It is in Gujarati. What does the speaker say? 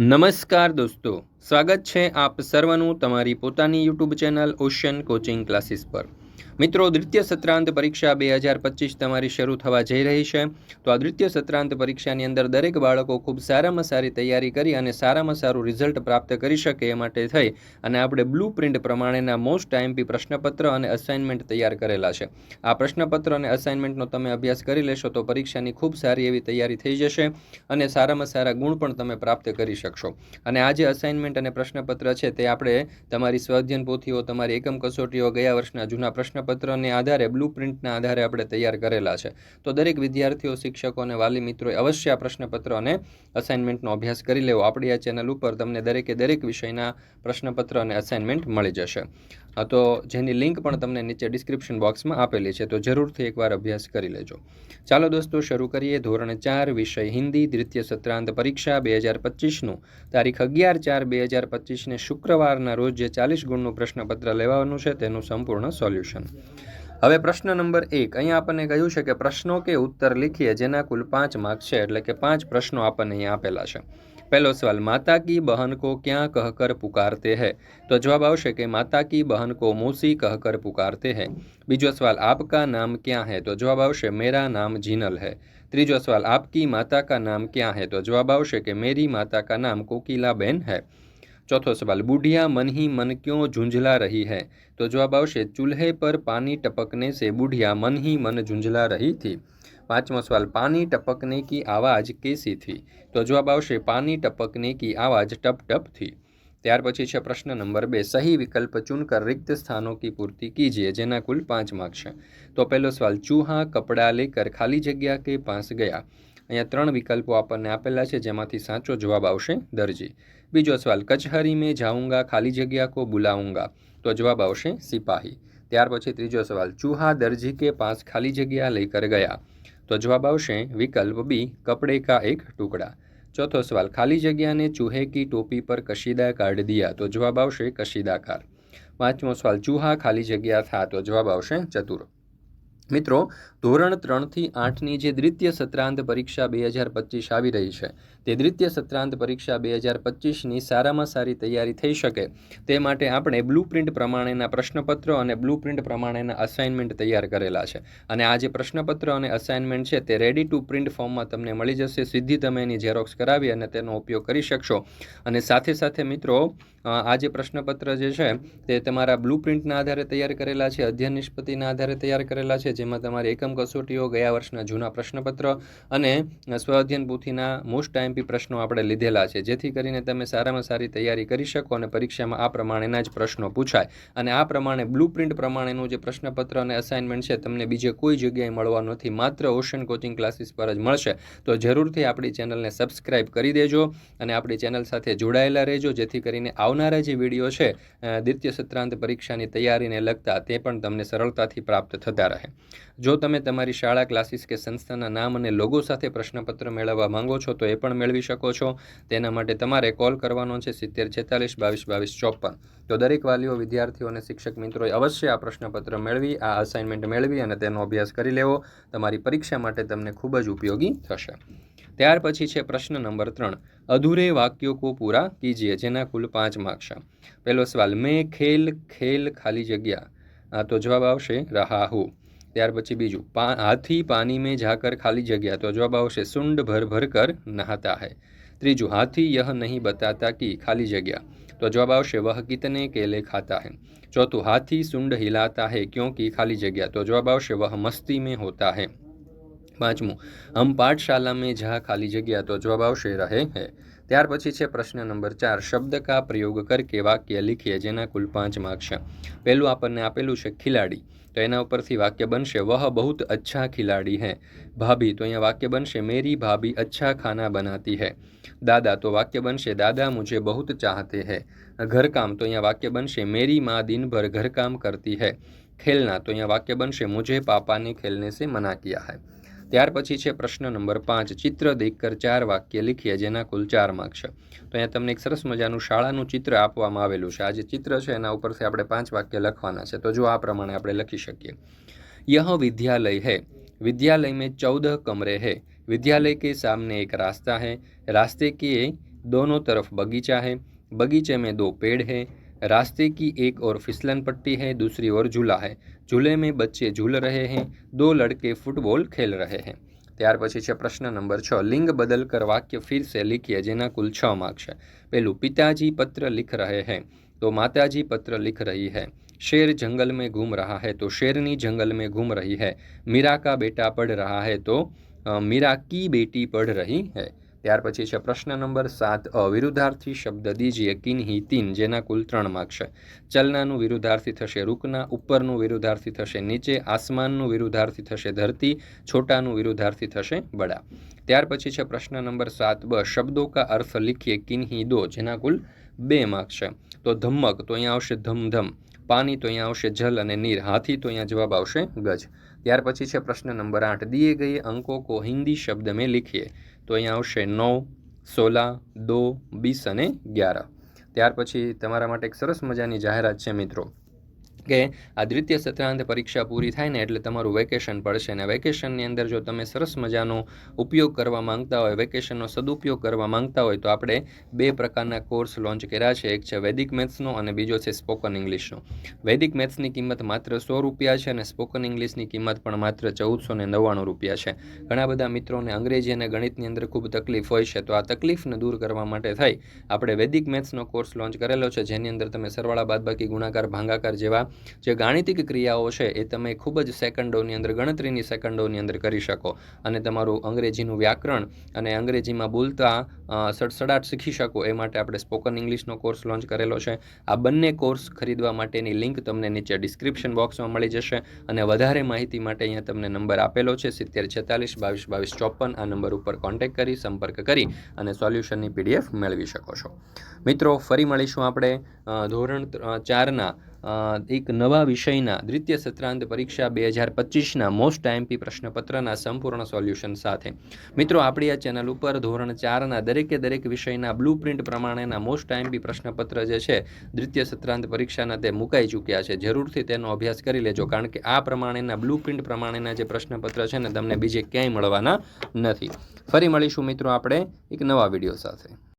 નમસ્કાર દોસ્તો, સ્વાગત છે આપ સર્વનું તમારી પોતાની YouTube channel ocean coaching classes પર। મિત્રો, દ્વિતીય સત્રાંત પરીક્ષા 2025 તમારી શરૂ થવા જઈ રહી છે। તો આ દ્વિતીય સત્રાંત પરીક્ષાની અંદર દરેક બાળકો ખૂબ સારામાં સારી તૈયારી કરી અને સારામાં સારું રિઝલ્ટ પ્રાપ્ત કરી શકે એ માટે થઈ અને આપણે બ્લુ પ્રિન્ટ પ્રમાણેના મોસ્ટ આઈએમપી પ્રશ્નપત્ર અને અસાઇનમેન્ટ તૈયાર કરેલા છે। આ પ્રશ્નપત્ર અને અસાઇનમેન્ટનો તમે અભ્યાસ કરી લેશો તો પરીક્ષાની ખૂબ સારી એવી તૈયારી થઈ જશે અને સારામાં સારા ગુણ પણ તમે પ્રાપ્ત કરી શકશો। અને આ જે અસાઇનમેન્ટ અને પ્રશ્નપત્ર છે તે આપણે તમારી સ્વાધ્યાયન પોથીઓ, તમારી એકમ કસોટીઓ, ગયા વર્ષના જૂના પ્રશ્નપત્રને આધારે બ્લુ પ્રિન્ટના આધારે આપણે તૈયાર કરેલા છે। તો દરેક વિદ્યાર્થીઓ, શિક્ષકો અને વાલી મિત્રોએ અવશ્ય આ પ્રશ્નપત્ર અને અસાઇનમેન્ટનો અભ્યાસ કરી લેવો। આપણી આ ચેનલ ઉપર તમને દરેકે દરેક વિષયના પ્રશ્નપત્ર અને અસાઇનમેન્ટ મળી જશે। તો જેની લિંક પણ તમને નીચે ડિસ્ક્રિપ્શન બોક્સમાં આપેલી છે, તો જરૂરથી એકવાર અભ્યાસ કરી લેજો। ચાલો દોસ્તો, શરૂ કરીએ। ધોરણ 4 વિષય હિન્દી દ્વિતીય સત્રાંત પરીક્ષા 2025નું તારીખ 11/4/2025ને શુક્રવારના રોજ જે 40 ગુણનું પ્રશ્નપત્ર લેવાનું છે તેનું સંપૂર્ણ સોલ્યુશન। હવે પ્રશ્ન નંબર 1, અહીંયા આપણને કહ્યું છે કે પ્રશ્નો કે ઉત્તર લીખીએ જેના કુલ 5 માર્ક છે, એટલે કે 5 પ્રશ્નો આપણને અહીંયા આપેલા છે। पहलो सवाल, माता की बहन को क्या कहकर पुकारते हैं? तो जवाब आवश्यक है माता की बहन को मौसी कहकर पुकारते हैं। बीजो सवाल, आपका नाम क्या है? तो जवाब आवश्यक मेरा नाम जीनल है। तीजो सवाल, आपकी माता का नाम क्या है? तो जवाब आवश्यक है मेरी माता का नाम कोकिलाबेन है। चौथो सवाल, बूढ़िया मन ही मन क्यों झुंझला रही है? तो जवाब आवश्यक चूल्हे पर पानी टपकने से बूढ़िया मन ही मन झुंझला रही थी। पांचवा सवाल, पानी टपकने की आवाज़ कैसी थी? तो जवाब आवशे पानी टपकने की आवाज़ टप टप थी। त्यार पछी छे प्रश्न नंबर 2, सही विकल्प चुनकर रिक्त स्थानों की पूर्ति कीजिए जेना कुल 5 मार्क्स है। तो पहलो सवाल, चूहा कपड़ा लेकर खाली जग्या के पास गया। अहींया 3 विकल्पों आपने आपेला है, जेमांथी साचो जवाब आवशे दर्जी। बीजो सवाल, कचहरी में जाऊंगा खाली जग्या को बुलाऊंगा। तो जवाब आवशे सिपाही। त्यार पछी तीजो सवाल, चूहा दर्जी के पास खाली जग्या लेकर गया। तो जवाब आवशे विकल्प बी, कपड़े का एक टुकड़ा। चौथो सवाल, खाली जग्या ने चूहे की टोपी पर कशीदा काट दिया। तो जवाब आवशे कशीदाकार। पांचमो सवाल, चूहा खाली जग्या था। तो जवाब आवशे चतुर। मित्रों, धोरण 3 થી 8ની જે દ્વિતીય સત્રાંત પરીક્ષા 2025 આવી રહી છે તે દ્વિતીય સત્રાંત પરીક્ષા 2025ની સારામાં સારી તૈયારી થઈ શકે તે માટે આપણે બ્લુ પ્રિન્ટ પ્રમાણેના પ્રશ્નપત્રો અને બ્લુ પ્રિન્ટ પ્રમાણેના અસાઇનમેન્ટ તૈયાર કરેલા છે। અને આ જે પ્રશ્નપત્ર અને અસાઇનમેન્ટ છે તે રેડી ટુ પ્રિન્ટ ફોર્મમાં તમને મળી જશે। સીધી તમે એની ઝેરોક્સ કરાવી અને તેનો ઉપયોગ કરી શકશો। અને સાથે સાથે મિત્રો, આ જે પ્રશ્નપત્ર જે છે તે તમારા બ્લુ પ્રિન્ટના આધારે તૈયાર કરેલા છે, અધ્યયન નિષ્પત્તિના આધારે તૈયાર કરેલા છે, જેમાં તમારી એકમ કસોટીઓ, ગયા વર્ષના જૂના પ્રશ્નપત્ર અને સ્વઅધ્યયન પોથીના મોસ્ટ આઈએમપી પ્રશ્નો આપણે લીધેલા છે, જેથી કરીને તમે સારામાં સારી તૈયારી કરી શકો અને પરીક્ષામાં આ પ્રમાણેના જ પ્રશ્નો પૂછાય। અને આ પ્રમાણે બ્લુ પ્રિન્ટ પ્રમાણેનું જે પ્રશ્નપત્ર અને અસાઇનમેન્ટ છે તમને બીજે કોઈ જગ્યાએ મળવાનું નથી, માત્ર ઓશન કોચિંગ ક્લાસીસ પર જ મળશે। તો જરૂરથી આપણી ચેનલને સબસ્ક્રાઇબ કરી દેજો અને આપણી ચેનલ સાથે જોડાયેલા રહેજો, જેથી કરીને આવનારા જે વિડીયો છે દ્વિતીય સત્રાંત પરીક્ષાની તૈયારીને લગતા તે પણ તમને સરળતાથી પ્રાપ્ત થતા રહે। જો તમે તમારી શાળા, ક્લાસીસ કે સંસ્થાના નામ અને લોગો સાથે પ્રશ્નપત્ર મેળવવા માંગો છો તો એ પણ મેળવી શકો છો। તેના માટે તમારે કોલ કરવાનો છે 70 46 22 22 54। તો દરેક વાલીઓ, વિદ્યાર્થીઓ અને શિક્ષક મિત્રોએ અવશ્ય આ પ્રશ્નપત્ર મેળવી, આ અસાઇનમેન્ટ મેળવી અને તેનો અભ્યાસ કરી લેવો। તમારી પરીક્ષા માટે તમને ખૂબ જ ઉપયોગી થશે। ત્યાર પછી છે પ્રશ્ન નંબર 3, अधूरे वाक्यों को पूरा कीजिए जेना कुल 5 मार्क्स है। पहलो सवाल, मैं खेल खेल खाली जगह। तो जवाब आवशे रहा हूँ। त्यार पछी बीजू, हाथी पानी में जाकर खाली जगह। तो जवाब आवशे सुंड भर भर कर नहाता है। त्रीजू, हाथी यह नहीं बताता कि खाली जगह। तो जवाब आवशे वह कितने केले खाता है। चौथुं, हाथी सुंड हिलाता है क्योंकि खाली जगह। तो जवाब आवशे वह मस्ती में होता है। पांचमू, हम पाठशाला में जहाँ खाली जगह। तो जवाब आवशे रहे हैं। त्यार पछी छे प्रश्न नंबर 4, शब्द का प्रयोग करके वाक्य लिखिए जेना कुल 5 मार्क्स है। पहलू आपने आपेलू है खिलाड़ी, तो एना उपरथी वाक्य बनशे वह बहुत अच्छा खिलाड़ी है। भाभी, तो अहींया वाक्य बनशे मेरी भाभी अच्छा खाना बनाती है। दादा, तो वाक्य बनशे दादा मुझे बहुत चाहते हैं। घरकाम, तो अहींया वाक्य बनशे मेरी माँ दिन भर घर काम करती है। खेलना, तो अहींया वाक्य बनशे मुझे पापा ने खेलने से मना किया है। त्यार पछी छे प्रश्न नंबर 5, चित्र देखकर 4 वाक्य लिखिए जेना कुल 4 मार्क्स है। तो अहींया तमने एक सरस मजानुं शाळानुं चित्र आपवामां आवेलुं छे। आ जे चित्र छे एना उपरथी आपणे 5 वाक्य लखवाना छे। तो जो आ प्रमाणे आपणे लखी शकीए। यह विद्यालय है, विद्यालय में 14 कमरे हैं। विद्यालय के सामने एक रास्ता है, रास्ते के दोनों तरफ बगीचा है, बगीचे में 2 पेड़ है, रास्ते की एक ओर फिसलन पट्टी है, दूसरी ओर झूला है, झूले में बच्चे झूल रहे हैं, 2 लड़के फुटबॉल खेल रहे हैं। ત્યાર પછી છે પ્રશ્ન નંબર 6, લિંગ બદલ કર વાક્ય ફિર સે लिखिए જેના કુલ 6 માર્ક છે। પહેલું, पिताजी पत्र लिख रहे हैं, तो माताजी पत्र लिख रही है। शेर जंगल में घूम रहा है, तो शेरनी जंगल में घूम रही है। मीरा का बेटा पढ़ रहा है, तो मीरा की बेटी पढ़ रही है। ત્યાર પછી છે પ્રશ્ન નંબર 7, વિરુદ્ધાર્થી શબ્દ દીજીએ કિન્હી 3 જેના કુલ 3 માર્ક છે। ચલનાનું વિરુદ્ધાર્થી થશે રૂકના, ઉપરનું વિરુદ્ધાર્થી થશે નીચે, આસમાનનું વિરુદ્ધાર્થી થશે ધરતી, છોટાનું વિરુદ્ધાર્થી થશે બડા। ત્યાર પછી છે પ્રશ્ન નંબર 7બ, શબ્દો કા અર્થ लिखिए કિન્હી 2 જેના કુલ 2 માર્ક છે। તો ધમક તો અહીંયા આવશે ધમધમ, પાણી તો અહીંયા આવશે જલ અને નીર, હાથી તો અહીંયા જવાબ આવશે ગજ। ત્યાર પછી છે પ્રશ્ન નંબર 8, दिए गए अंकों को हिंदी शब्द में लिखिए, तो અહીંયા આવશે 9, 16, 2, 20 અને 11। ત્યાર પછી તમારા માટે એક સરસ મજાની જાહેરાત છે મિત્રો કે આ દ્વિતીય સત્રાંત પરીક્ષા પૂરી થાય ને એટલે તમારું વેકેશન પડશે અને વેકેશનની અંદર જો તમે સરસ મજાનો ઉપયોગ કરવા માંગતા હોય, વેકેશનનો સદુપયોગ કરવા માંગતા હોય તો આપણે 2 પ્રકારના કોર્સ લોન્ચ કર્યા છે। એક છે વૈદિક મેથ્સનો અને બીજો છે સ્પોકન ઇંગ્લિશનો। વૈદિક મેથ્સની કિંમત માત્ર 100 રૂપિયા છે અને સ્પોકન ઇંગ્લિશની કિંમત પણ માત્ર 1499 રૂપિયા છે। ઘણા બધા મિત્રોને અંગ્રેજી અને ગણિતની અંદર ખૂબ તકલીફ હોય છે, તો આ તકલીફને દૂર કરવા માટે થઈ આપણે વૈદિક મેથ્સનો કોર્સ લોન્ચ કરેલો છે, જેની અંદર તમે સરવાળા, બાદબાકી, ગુણાકાર, ભાગાકાર જેવા જે ગાણિતિક ક્રિયાઓ છે એ તમે ખૂબ જ સેકન્ડોની અંદર, ગણતરીની સેકન્ડોની અંદર કરી શકો અને તમારું અંગ્રેજીનું વ્યાકરણ અને અંગ્રેજીમાં બોલતા સડસડાટ શીખી શકો એ માટે આપણે સ્પોકન ઇંગ્લિશનો કોર્સ લોન્ચ કરેલો છે। આ બંને કોર્સ ખરીદવા માટેની લિંક તમને નીચે ડિસ્ક્રિપ્શન બોક્સમાં મળી જશે અને વધારે માહિતી માટે અહીંયા તમને નંબર આપેલો છે 7046 22 22 54। આ નંબર ઉપર કોન્ટેક્ટ કરી, સંપર્ક કરી અને સોલ્યુશનની PDF મેળવી શકો છો। મિત્રો ફરી મળીશું આપણે ધોરણ 4ના એક નવા વિષયના દ્વિતીય સત્રાંત પરીક્ષા 2025ના મોસ્ટ આઈએમપી પ્રશ્નપત્રના સંપૂર્ણ સોલ્યુશન સાથે। મિત્રો આપણી આ ચેનલ ઉપર ધોરણ 4ના દરેકે દરેક વિષયના બ્લુપ્રિન્ટ પ્રમાણેના મોસ્ટ આઈએમપી પ્રશ્નપત્ર જે છે દ્વિતીય સત્રાંત પરીક્ષાના તે મુકાઈ ચૂક્યા છે। જરૂરથી તેનો અભ્યાસ કરી લેજો, કારણ કે આ પ્રમાણેના બ્લુપ્રિન્ટ પ્રમાણેના જે પ્રશ્નપત્ર છે ને તમને બીજે ક્યાંય મળવાના નથી। ફરી મળીશું મિત્રો આપણે એક નવા વિડીયો સાથે।